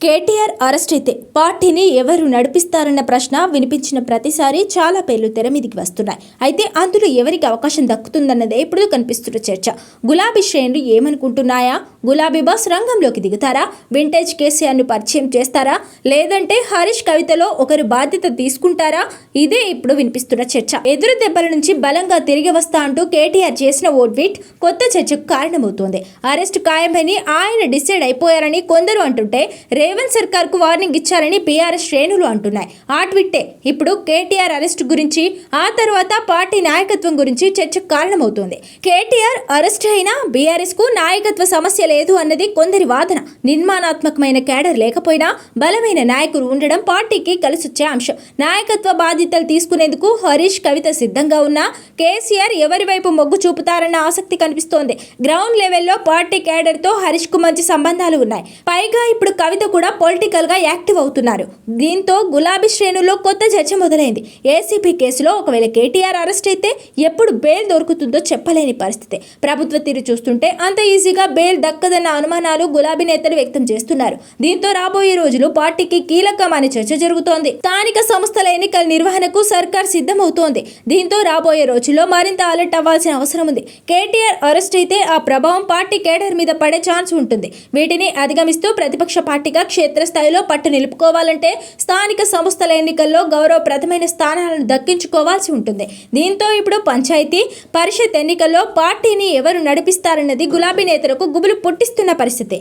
KTR arrest అయితే పార్టీని ఎవరు నడిపిస్తారన్న ప్రశ్న వినిపించిన ప్రతిసారి చాలా పేర్లు తెర మీదికి వస్తున్నాయి. అయితే అందులో ఎవరికి అవకాశం దక్కుతుందన్నదే ఇప్పుడు కనిపిస్తున్న చర్చ. గులాబీ శ్రేణులు ఏమనుకుంటున్నాయా? గులాబీ బాస్ రంగంలోకి దిగుతారా? వింటేజ్ కేసీఆర్ను పరిచయం చేస్తారా? లేదంటే హరీష్ కవితలో ఒకరు బాధ్యత తీసుకుంటారా? ఇదే ఇప్పుడు వినిపిస్తున్న చర్చ. ఎదురు దెబ్బల నుంచి బలంగా తిరిగి వస్తా అంటూ కేటీఆర్ చేసిన ఓ ట్వీట్ కొత్త చర్చకు కారణమవుతోంది. అరెస్ట్ ఖాయమని ఆయన డిసైడ్ అయిపోయారని కొందరు అంటుంటే రేవంత్ సర్కార్ కు వార్నింగ్ ఇచ్చారని బీఆర్ఎస్ శ్రేణులు అంటున్నాయి. ఆ ట్విట్టే ఇప్పుడు కేటీఆర్ అరెస్ట్ గురించి, ఆ తర్వాత పార్టీ నాయకత్వం గురించి చర్చకు కారణమవుతోంది. కేటీఆర్ అరెస్ట్ అయినా బీఆర్ఎస్ కు నాయకత్వ సమస్య లేదు అన్నది కొందరి వాదన. నిర్మాణాత్మకమైన కేడర్ లేకపోయినా బలమైన నాయకులు ఉండడం పార్టీకి కలిసొచ్చే అంశం. నాయకత్వ బాధ్యతలు తీసుకునేందుకు హరీష్ కవిత సిద్ధంగా ఉన్నా కేసీఆర్ ఎవరి వైపు మొగ్గు చూపుతారన్న ఆసక్తి కనిపిస్తోంది. గ్రౌండ్ లెవెల్లో పార్టీ కేడర్ తో హరీష్ కు మంచి సంబంధాలు ఉన్నాయి. పైగా ఇప్పుడు కవిత కూడా పొలిటికల్ గా యాక్టివ్ అవుతున్నారు. దీంతో గులాబీ శ్రేణుల్లో కొత్త చర్చ మొదలైంది. ఏసీబీ కేసులో ఒకవేళ కేటీఆర్ అరెస్ట్ అయితే ఎప్పుడు బెయిల్ దొరుకుతుందో చెప్పలేని పరిస్థితి. ప్రభుత్వ తీరు చూస్తుంటే అంత ఈజీగా బెయిల్ దక్కదన్న అనుమానాలు గులాబీ నేతలు వ్యక్తం చేస్తున్నారు. దీంతో రాబోయే రోజులు పార్టీకి కీలకమని చర్చ జరుగుతోంది. స్థానిక సంస్థల ఎన్నికల నిర్వహణకు సర్కార్ సిద్ధమవుతోంది. దీంతో రాబోయే రోజుల్లో మరింత అలర్ట్ అవ్వాల్సిన అవసరం ఉంది. కేటీఆర్ అరెస్ట్ అయితే ఆ ప్రభావం పార్టీ కేడర్ మీద పడే ఛాన్స్ ఉంటుంది. వీటిని అధిగమిస్తూ ప్రతిపక్ష పార్టీగా క్షేత్రస్థాయిలో పట్టు నిలుపుకోవాలంటే స్థానిక సంస్థల ఎన్నికల్లో గౌరవప్రదమైన స్థానాలను దక్కించుకోవాల్సి ఉంటుంది. దీంతో ఇప్పుడు పంచాయతీ పరిషత్ ఎన్నికల్లో పార్టీని ఎవరు నడిపిస్తారన్నది గులాబీ నేతలకు గుబులు పుట్టిస్తున్న పరిస్థితి.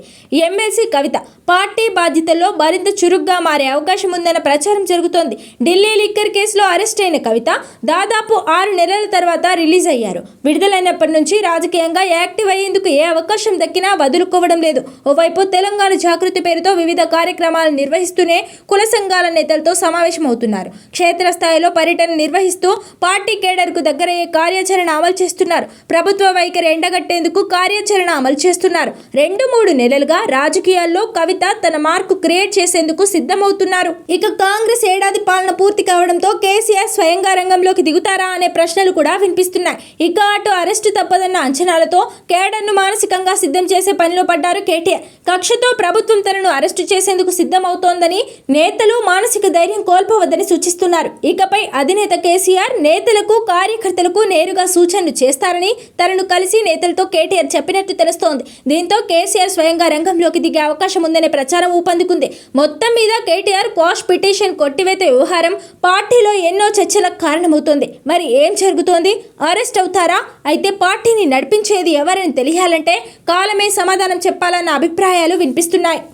ఎమ్మెల్సీ కవిత పార్టీ బాధ్యతల్లో మరింత చురుగ్గా మారే అవకాశం ఉందన్న ప్రచారం జరుగుతోంది. ఢిల్లీ లిక్కర్ కేసులో అరెస్ట్ అయిన కవిత దాదాపు 6 నెలల తర్వాత రిలీజ్ అయ్యారు. విడుదలైనప్పటి నుంచి రాజకీయంగా యాక్టివ్ అయ్యేందుకు ఏ అవకాశం దక్కినా వదులుకోవడం లేదు. ఓవైపు తెలంగాణ జాగృతి పేరుతో వివిధ కార్యక్రమాలు నిర్వహిస్తూనే కుల సంఘాల నేతలతో సమావేశమవుతున్నారు. క్షేత్రస్థాయిలో పర్యటన నిర్వహిస్తూ పార్టీ కేడర్కు దగ్గరయ్యే కార్యాచరణ అమలు చేస్తున్నారు. ప్రభుత్వ వైఖరి ఎండగట్టేందుకు కార్యాచరణ అమలు చేస్తున్నారు. 2-3 నెలలుగా రాజకీయాల్లో కవిత తన మార్కు క్రియేట్ చేసేందుకు సిద్ధమవుతున్నారు. ఇక కాంగ్రెస్ ఏడాది పాలన పూర్తి కావడంతో కేసీఆర్ స్వయంగా రంగంలోకి దిగుతారా అనే ప్రశ్నలు కూడా వినిపిస్తున్నాయి. ఇక అటు అరెస్టు తప్పదన్న అంచనాలతో కేడర్ను మానసికంగా సిద్ధం చేసే పనిలో పడ్డారు కేటీఆర్. కక్షతో ప్రభుత్వం తనను అరెస్టు చేసేందుకు సిద్ధమవుతోందని నేతలు మానసిక ధైర్యం కోల్పోవద్దని సూచిస్తున్నారు. ఇకపై అధినేత కేసీఆర్ నేతలకు కార్యకర్తలకు నేరుగా సూచనలు చేస్తారని తనను కలిసి నేతలతో కేటీఆర్ చెప్పినట్టు తెలుస్తోంది. దీంతో కేసీఆర్ స్వయంగా రంగంలోకి దిగే అవకాశం ఉందనే ప్రచారం ఊపందుకుంది. మొత్తం మీద కేటీఆర్ క్వాష్ పిటిషన్ కొట్టివేత వ్యవహారం పార్టీలో ఎన్నో చర్చలకు కారణమవుతోంది. మరి ఏం జరుగుతోంది? అరెస్ట్ అవుతారా? అయితే పార్టీని నడిపించేది ఎవరని తెలియాలంటే కాలమే సమాధానం చెప్పాలన్న అభిప్రాయాలు వినిపిస్తున్నాయి.